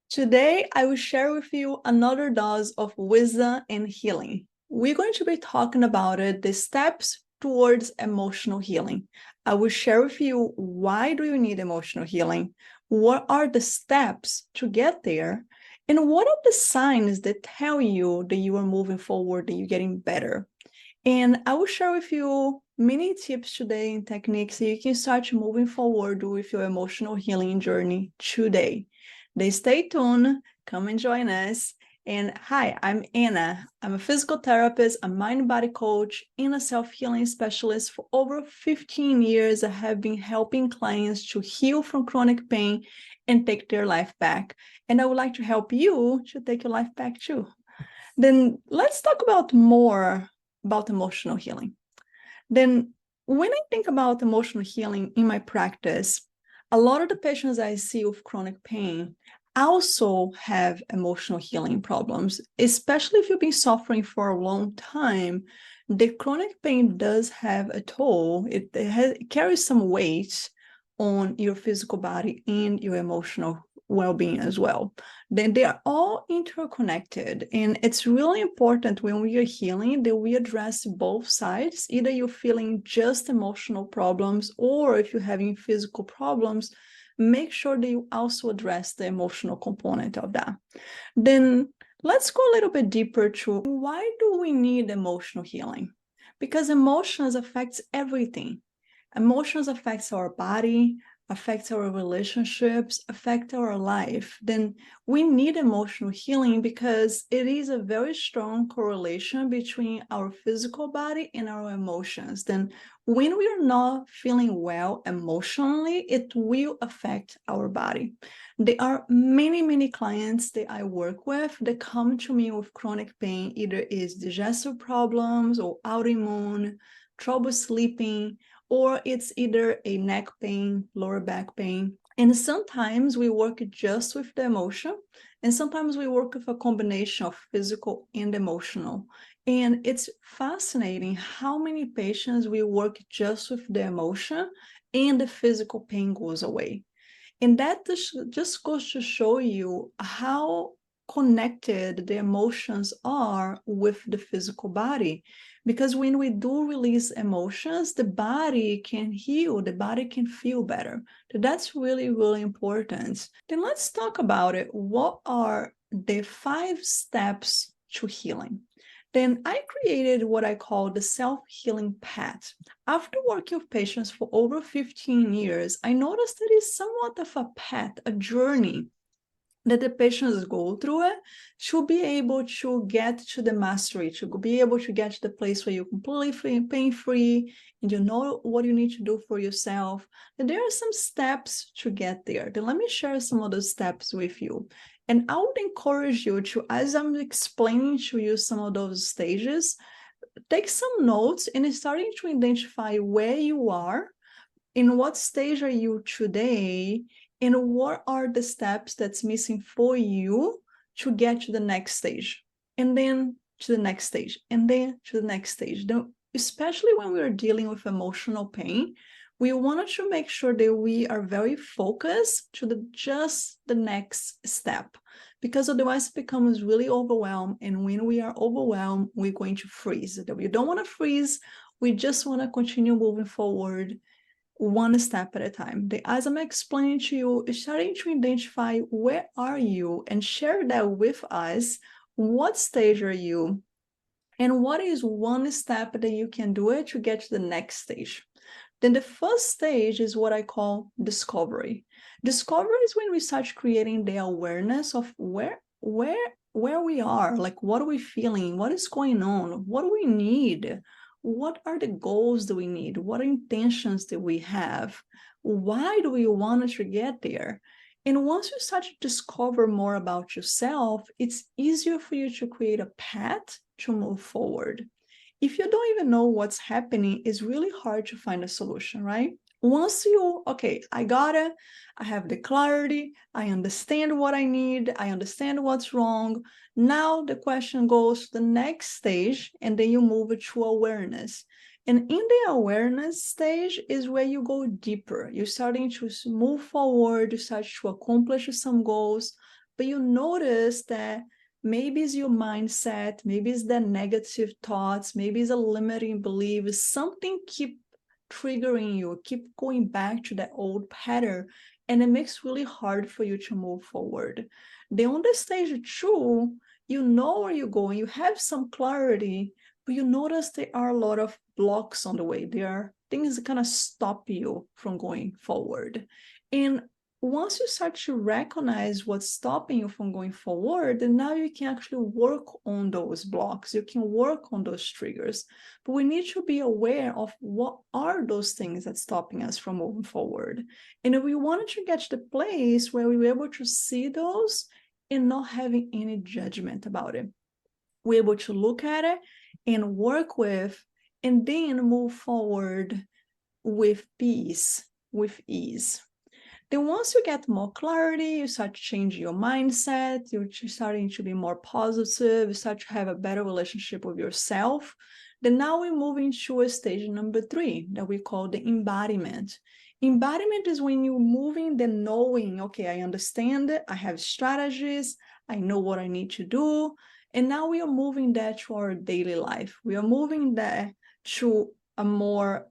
Today, I will share with you another dose of wisdom and healing. We're going to be talking about the steps towards emotional healing. I will share with you why do you need emotional healing? What are the steps to get there? And what are the signs that tell you that you are moving forward, that you're getting better? And I will share with you many tips today and techniques so you can start moving forward with your emotional healing journey today. They stay tuned, come and join us. And hi, I'm Anna. I'm a physical therapist, a mind body coach, and a self healing specialist. For over 15 years, I have been helping clients to heal from chronic pain and take their life back. And I would like to help you to take your life back too. Then let's talk about more about emotional healing. Then when I think about emotional healing in my practice, a lot of the patients I see with chronic pain also have emotional healing problems, especially if you've been suffering for a long time. The chronic pain does have a toll. It carries some weight on your physical body and your emotional well-being as well. Then they are all interconnected, and it's really important when we are healing that we address both sides. Either you're feeling just emotional problems, or if you're having physical problems, make sure that you also address the emotional component of that. Then let's go a little bit deeper to why do we need emotional healing? Because emotions affects everything. Emotions affects our body, affects our relationships, affect our life. Then we need emotional healing because it is a very strong correlation between our physical body and our emotions. Then when we are not feeling well emotionally, it will affect our body. There are many clients that I work with that come to me with chronic pain, either is digestive problems or autoimmune, trouble sleeping, or it's either a neck pain, lower back pain. And sometimes we work just with the emotion, and sometimes we work with a combination of physical and emotional. And it's fascinating how many patients we work just with the emotion and the physical pain goes away. And that just goes to show you how connected the emotions are with the physical body. Because when we do release emotions, the body can heal, the body can feel better. So that's really important. Then let's talk about it. What are the 5 steps to healing? Then I created what I call the self-healing path. After working with patients for over 15 years, I noticed that it's somewhat of a path, a journey that the patients go through it to be able to get to the mastery, to be able to get to the place where you're completely pain-free and you know what you need to do for yourself. And there are some steps to get there. Then let me share some of those steps with you. And I would encourage you to, as I'm explaining to you some of those stages, take some notes and starting to identify where you are, in what stage are you today, and what are the steps that's missing for you to get to the next stage, and then to the next stage, and then to the next stage. Especially when we're dealing with emotional pain, we wanted to make sure that we are very focused to just the next step, because otherwise it becomes really overwhelmed. And when we are overwhelmed, we're going to freeze. We don't want to freeze. We just want to continue moving forward one step at a time. As I'm explaining to you, starting to identify where are you and share that with us. What stage are you? And what is one step that you can do it to get to the next stage? Then the first stage is what I call discovery. Discovery is when we start creating the awareness of where we are, like what are we feeling, what is going on, what do we need, what are the goals that we need, what intentions that we have, why do we want to get there. And once you start to discover more about yourself, it's easier for you to create a path to move forward. If you don't even know what's happening, it's really hard to find a solution, right? Once you, okay, I got it, I have the clarity, I understand what I need, I understand what's wrong. Now the question goes to the next stage, and then you move it to awareness. And in the awareness stage is where you go deeper. You're starting to move forward, you start to accomplish some goals, but you notice that maybe it's your mindset, maybe it's the negative thoughts, maybe it's a limiting belief, something keep triggering you, keep going back to that old pattern, and it makes it really hard for you to move forward. Then on the stage 2, you know where you're going, you have some clarity, but you notice there are a lot of blocks on the way. There are things that kind of stop you from going forward. And once you start to recognize what's stopping you from going forward, then now you can actually work on those blocks. You can work on those triggers. But we need to be aware of what are those things that's stopping us from moving forward. And if we wanted to get to the place where we were able to see those and not having any judgment about it, we're able to look at it and work with, and then move forward with peace, with ease. Then once you get more clarity, you start to change your mindset, you're starting to be more positive, you start to have a better relationship with yourself. Then now we move into a stage number 3 that we call the embodiment. Embodiment is when you're moving the knowing, okay, I understand it, I have strategies, I know what I need to do, and now we are moving that to our daily life. We are moving that to a more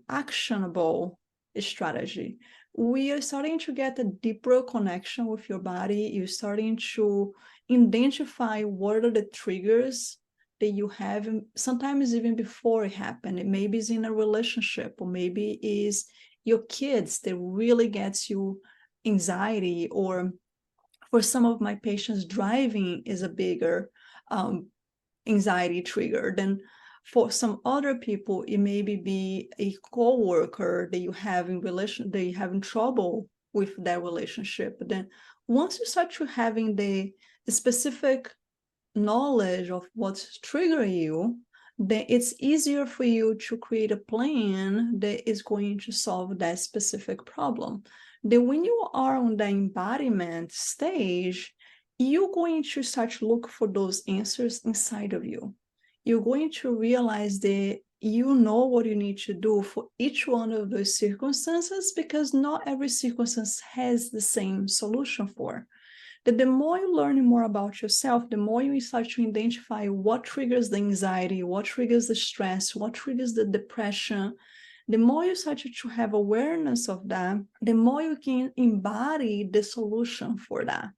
actionable strategy. We are starting to get a deeper connection with your body. You're starting to identify what are the triggers that you have, sometimes even before it happened. It maybe is in a relationship, or maybe is your kids that really gets you anxiety, or for some of my patients, driving is a bigger anxiety trigger. Then for some other people, it maybe be a coworker that you have that you having trouble with that relationship. But then once you start to having the specific knowledge of what's triggering you, then it's easier for you to create a plan that is going to solve that specific problem. Then when you are on the embodiment stage, you're going to start to look for those answers inside of you. You're going to realize that you know what you need to do for each one of those circumstances, because not every circumstance has the same solution for. That the more you learn more about yourself, the more you start to identify what triggers the anxiety, what triggers the stress, what triggers the depression. The more you start to have awareness of that, the more you can embody the solution for that.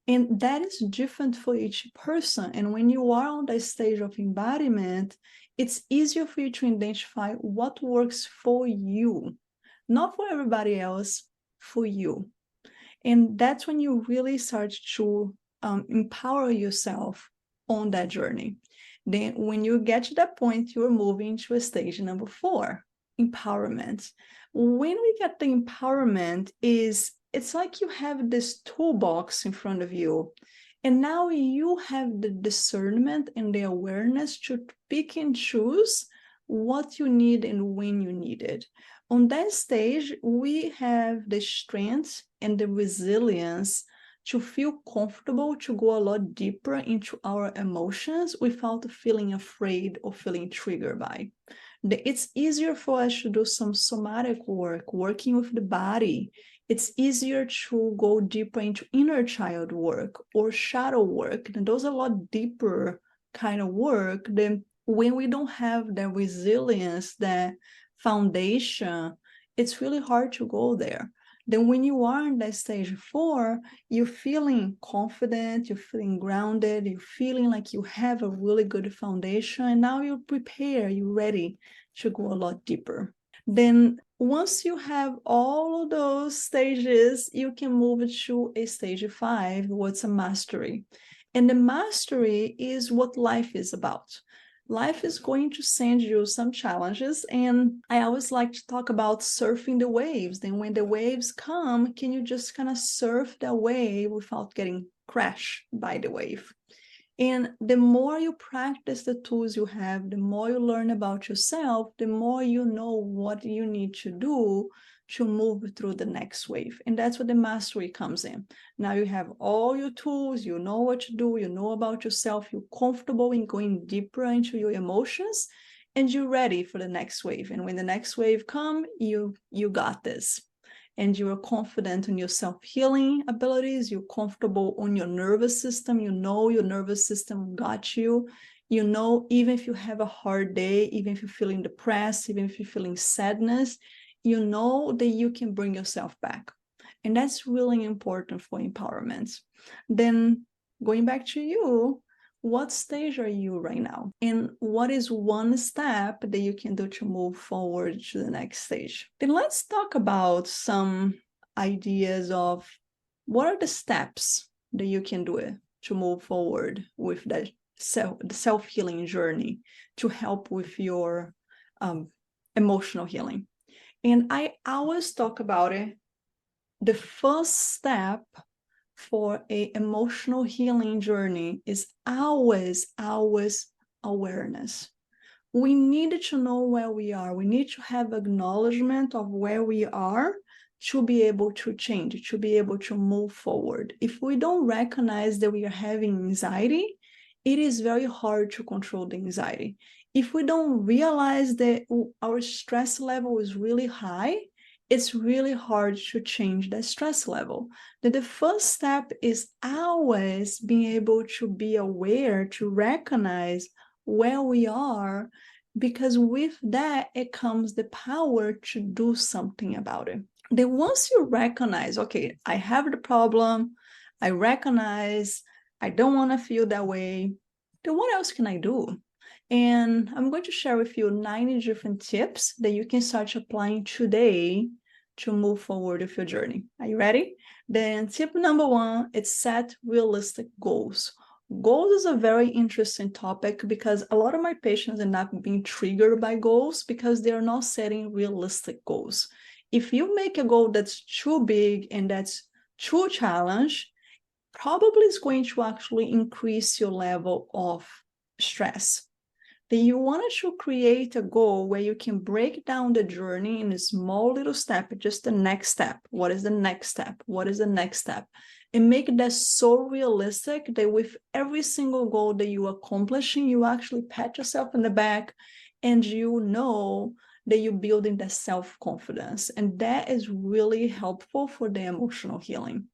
And that is different for each person. And when you are on the stage of embodiment, it's easier for you to identify what works for you, not for everybody else, for you. And that's when you really start to empower yourself on that journey. Then when you get to that point, you're moving to a stage number 4, empowerment. When we get the empowerment, it's like you have this toolbox in front of you, and now you have the discernment and the awareness to pick and choose what you need and when you need it. On that stage, we have the strength and the resilience to feel comfortable to go a lot deeper into our emotions without feeling afraid or feeling triggered by. It's easier for us to do some somatic work, working with the body. It's easier to go deeper into inner child work or shadow work. And those are a lot deeper kind of work than when we don't have the resilience, the foundation. It's really hard to go there. Then when you are in that stage 4, you're feeling confident, you're feeling grounded, you're feeling like you have a really good foundation, and now you're prepared, you're ready to go a lot deeper. Then once you have all of those stages, you can move to a stage 5, what's a mastery. And the mastery is what life is about. Life is going to send you some challenges, and I always like to talk about surfing the waves. Then when the waves come, can you just kind of surf that wave without getting crashed by the wave? And the more you practice the tools you have, the more you learn about yourself, the more you know what you need to do to move through the next wave. And that's where the mastery comes in. Now you have all your tools, you know what to do, you know about yourself, you're comfortable in going deeper into your emotions, and you're ready for the next wave. And when the next wave comes, you got this. and you are confident in your self-healing abilities, you're comfortable on your nervous system, you know your nervous system got you. You know, even if you have a hard day, even if you're feeling depressed, even if you're feeling sadness, you know that you can bring yourself back. And that's really important for empowerment. Then going back to you, what stage are you right now? And what is one step that you can do to move forward to the next stage? Then let's talk about some ideas of what are the steps that you can do to move forward with that self-healing journey to help with your emotional healing. And I always talk about it. The first step for an emotional healing journey is always awareness. We need to know where we are. We need to have acknowledgement of where we are to be able to change, to be able to move forward. If we don't recognize that we are having anxiety, it is very hard to control the anxiety. If we don't realize that our stress level is really high, it's really hard to change that stress level. That the first step is always being able to be aware, to recognize where we are, because with that, it comes the power to do something about it. Then once you recognize, okay, I have the problem, I recognize I don't want to feel that way, then what else can I do? And I'm going to share with you 90 different tips that you can start applying today to move forward with your journey. Are you ready? Then tip number 1 is set realistic goals. Goals is a very interesting topic because a lot of my patients end up being triggered by goals because they are not setting realistic goals. If you make a goal that's too big and that's too challenged, probably is going to actually increase your level of stress. Then you want to create a goal where you can break down the journey in a small little step, just the next step. What is the next step? What is the next step? And make that so realistic that with every single goal that you are accomplishing, you actually pat yourself in the back and you know that you're building that self-confidence. And that is really helpful for the emotional healing.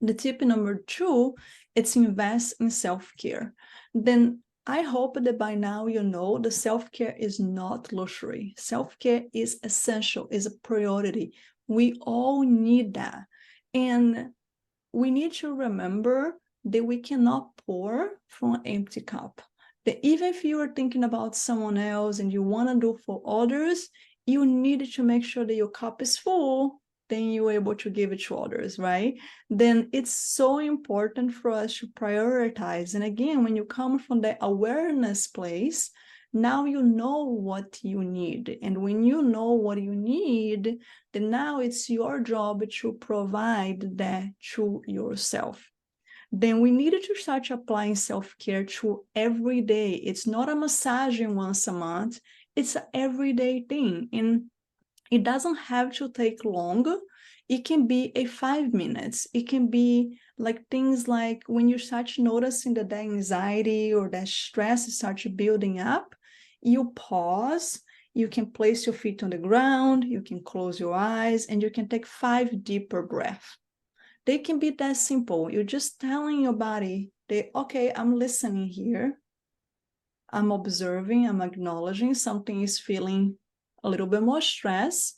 The tip number 2, it's invest in self-care. Then I hope that by now you know the self-care is not luxury. Self-care is essential, is a priority. We all need that. And we need to remember that we cannot pour from an empty cup. That even if you are thinking about someone else and you want to do for others, you need to make sure that your cup is full, then you're able to give it to others, right? Then it's so important for us to prioritize. And again, when you come from the awareness place, now you know what you need. And when you know what you need, then now it's your job to provide that to yourself. Then we needed to start applying self-care to every day. It's not a massaging once a month. It's an everyday thing. And it doesn't have to take long. It can be a 5 minutes. It can be like things like when you start noticing that the anxiety or that stress starts building up, you pause, you can place your feet on the ground, you can close your eyes, and you can take 5 deeper breaths. They can be that simple. You're just telling your body that, okay, I'm listening here. I'm observing, I'm acknowledging something is feeling a little bit more stress,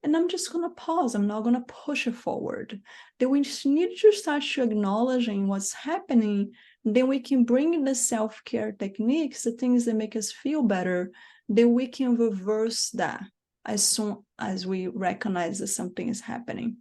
and I'm just going to pause. I'm not going to push it forward. Then we just need to start to acknowledging what's happening. Then we can bring in the self-care techniques, the things that make us feel better. Then we can reverse that as soon as we recognize that something is happening.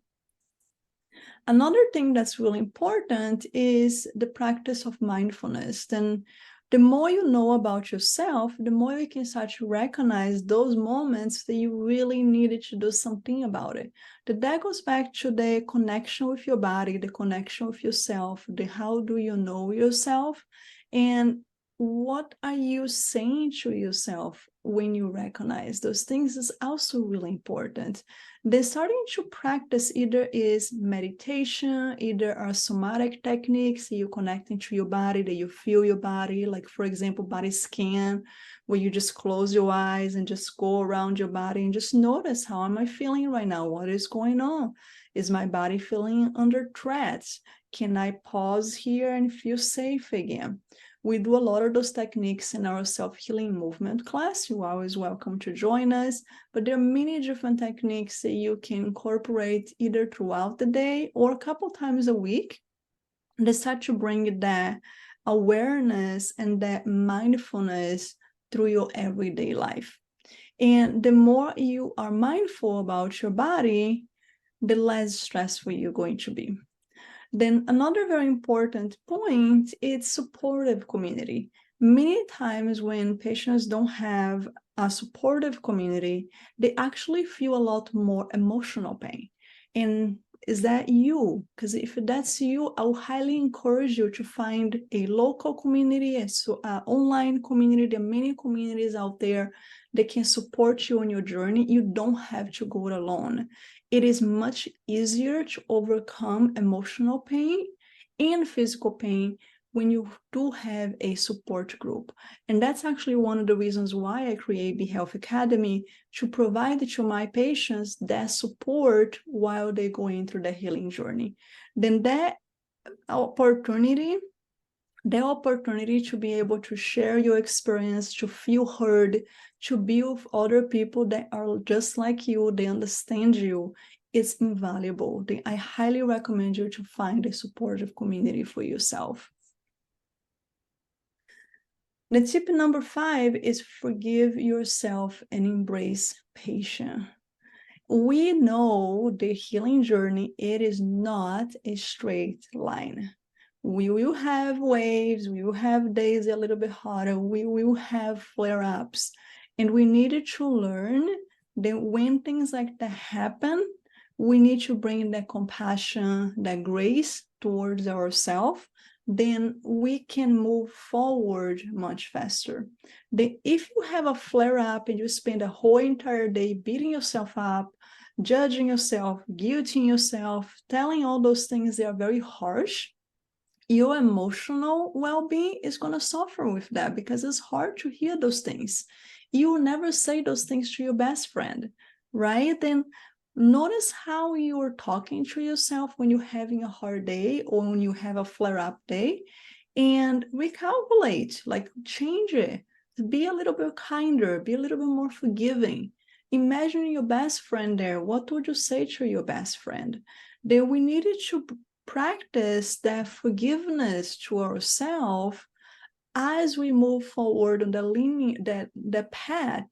Another thing that's really important is the practice of mindfulness. And the more you know about yourself, the more you can start to recognize those moments that you really needed to do something about it. That goes back to the connection with your body, the connection with yourself, the how do you know yourself, and what are you saying to yourself when you recognize those things is also really important. Then starting to practice either is meditation, either are somatic techniques, you connecting to your body, that you feel your body, like for example, body scan, where you just close your eyes and just go around your body and just notice, how am I feeling right now? What is going on? Is my body feeling under threat? Can I pause here and feel safe again? We do a lot of those techniques in our self-healing movement class. You're always welcome to join us, but there are many different techniques that you can incorporate either throughout the day or a couple times a week. They start to bring that awareness and that mindfulness through your everyday life. And the more you are mindful about your body, the less stressful you're going to be. Then another very important point is supportive community. Many times when patients don't have a supportive community, they actually feel a lot more emotional pain. And is that you? Because if that's you, I will highly encourage you to find a local community, an online community. There are many communities out there that can support you on your journey. You don't have to go it alone. It is much easier to overcome emotional pain and physical pain when you do have a support group. And that's actually one of the reasons why I create the Health Academy, to provide to my patients that support while they're going through the healing journey. Then that opportunity to be able to share your experience, to feel heard, to be with other people that are just like you, they understand you, it's invaluable. I highly recommend you to find a supportive community for yourself. The tip number 5 is forgive yourself and embrace patience. We know the healing journey, it is not a straight line. We will have waves, we will have days a little bit harder, we will have flare-ups, and we needed to learn that when things like that happen, we need to bring that compassion, that grace towards ourselves. Then we can move forward much faster. If you have a flare-up and you spend a whole entire day beating yourself up, judging yourself, guilting yourself, telling all those things that are very harsh, your emotional well-being is going to suffer with that, because it's hard to hear those things. You will never say those things to your best friend, right? Then notice how you are talking to yourself when you're having a hard day or when you have a flare-up day, and recalculate, like change it. Be a little bit kinder, be a little bit more forgiving. Imagine your best friend there. What would you say to your best friend? Then we needed to practice that forgiveness to ourselves as we move forward on the path.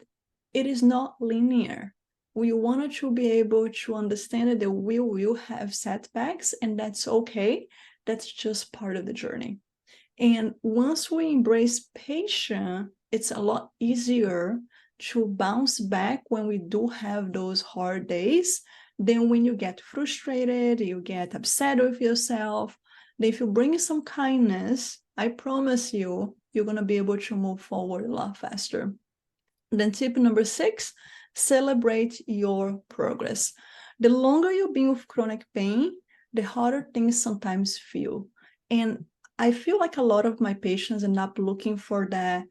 It is not linear. We wanted to be able to understand that we will have setbacks, and that's okay. That's just part of the journey. And once we embrace patience, it's a lot easier to bounce back when we do have those hard days. Then when you get frustrated, you get upset with yourself, then if you bring some kindness, I promise you, you're going to be able to move forward a lot faster. Then tip number 6, celebrate your progress. The longer you've been with chronic pain, the harder things sometimes feel. And I feel like a lot of my patients end up looking for that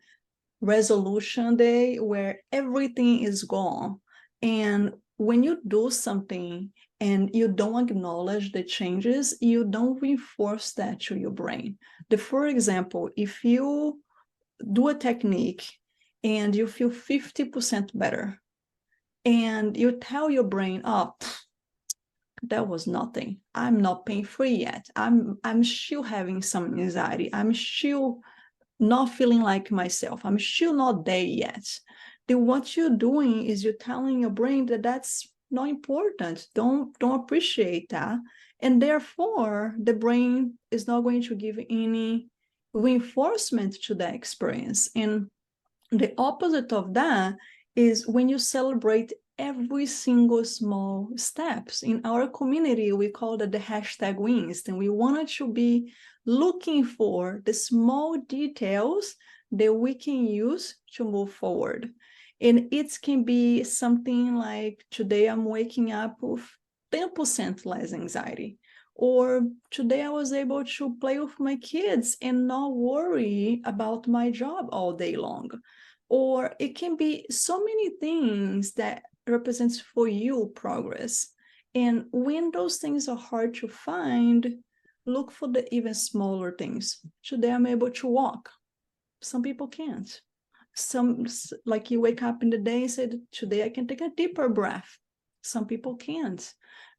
resolution day where everything is gone. And when you do something and you don't acknowledge the changes, you don't reinforce that to your brain. For example, if you do a technique and you feel 50% better, and you tell your brain, oh, that was nothing. I'm not pain-free yet. I'm still having some anxiety. I'm still not feeling like myself. I'm still not there yet. Then what you're doing is you're telling your brain that that's not important. Don't appreciate that. And therefore, the brain is not going to give any reinforcement to that experience. And the opposite of that is when you celebrate every single small steps. In our community, we call that the hashtag wins, and we wanted to be looking for the small details that we can use to move forward. And it can be something like, today I'm waking up with 10% less anxiety. Or today I was able to play with my kids and not worry about my job all day long. Or it can be so many things that represents for you progress. And when those things are hard to find, look for the even smaller things. Today I'm able to walk. Some people can't. Some, like, you wake up in the day and say, today I can take a deeper breath. Some people can't.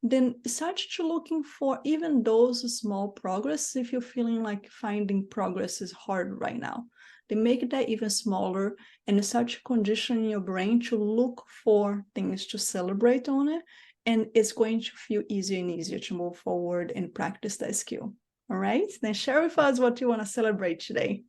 Then start to looking for even those small progress if you're feeling like finding progress is hard right now. Then make that even smaller and start to condition your brain to look for things to celebrate on it. And it's going to feel easier and easier to move forward and practice that skill. All right, then share with us what you want to celebrate today.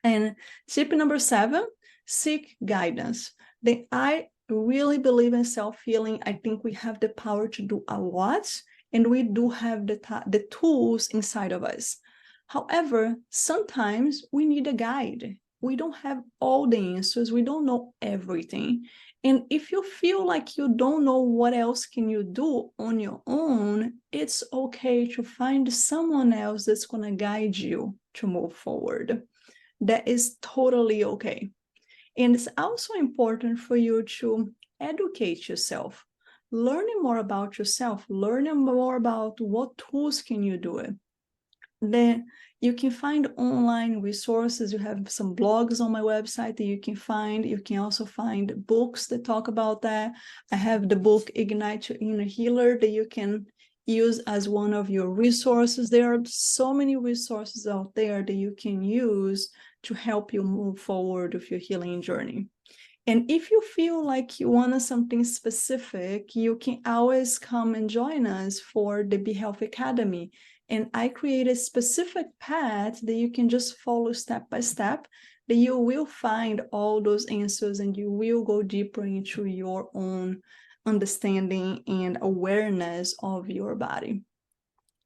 And tip number 7, seek guidance. Then I really believe in self-healing. I think we have the power to do a lot, and we do have the tools inside of us. However, sometimes we need a guide. We don't have all the answers. We don't know everything. And if you feel like you don't know what else can you do on your own, it's okay to find someone else that's going to guide you to move forward. That is totally okay. And it's also important for you to educate yourself, learning more about yourself, learning more about what tools can you do it. Then you can find online resources. You have some blogs on my website that you can find. You can also find books that talk about that. I have the book Ignite Your Inner Healer that you can use as one of your resources. There are so many resources out there that you can use to help you move forward with your healing journey. And if you feel like you want something specific, you can always come and join us for the Be Health Academy. And I create a specific path that you can just follow step by step, that you will find all those answers and you will go deeper into your own understanding and awareness of your body.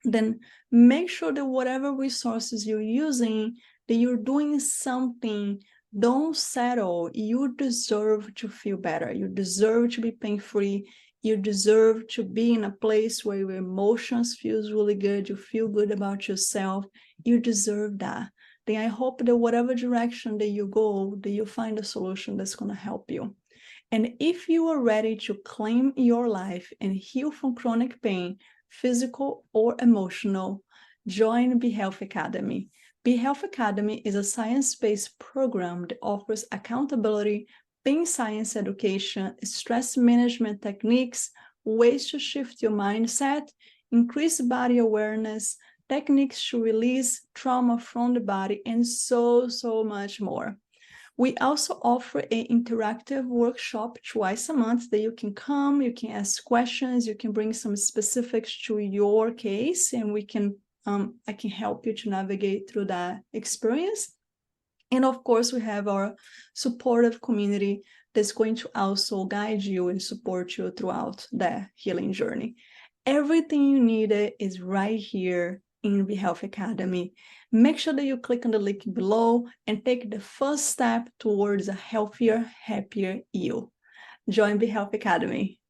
Then make sure that whatever resources you're using, that you're doing something. Don't settle. You deserve to feel better. You deserve to be pain-free. You deserve to be in a place where your emotions feels really good. You feel good about yourself. You deserve that. Then I hope that whatever direction that you go, that you find a solution that's going to help you. And if you are ready to claim your life and heal from chronic pain, physical or emotional, join Be Health Academy. Be Health Academy is a science-based program that offers accountability, pain science education, stress management techniques, ways to shift your mindset, increase body awareness, techniques to release trauma from the body, and so much more. We also offer an interactive workshop twice a month that you can come, you can ask questions, you can bring some specifics to your case, and I can help you to navigate through that experience. And of course, we have our supportive community that's going to also guide you and support you throughout the healing journey. Everything you need is right here in Be Health Academy. Make sure that you click on the link below and take the first step towards a healthier, happier you. Join Be Health Academy.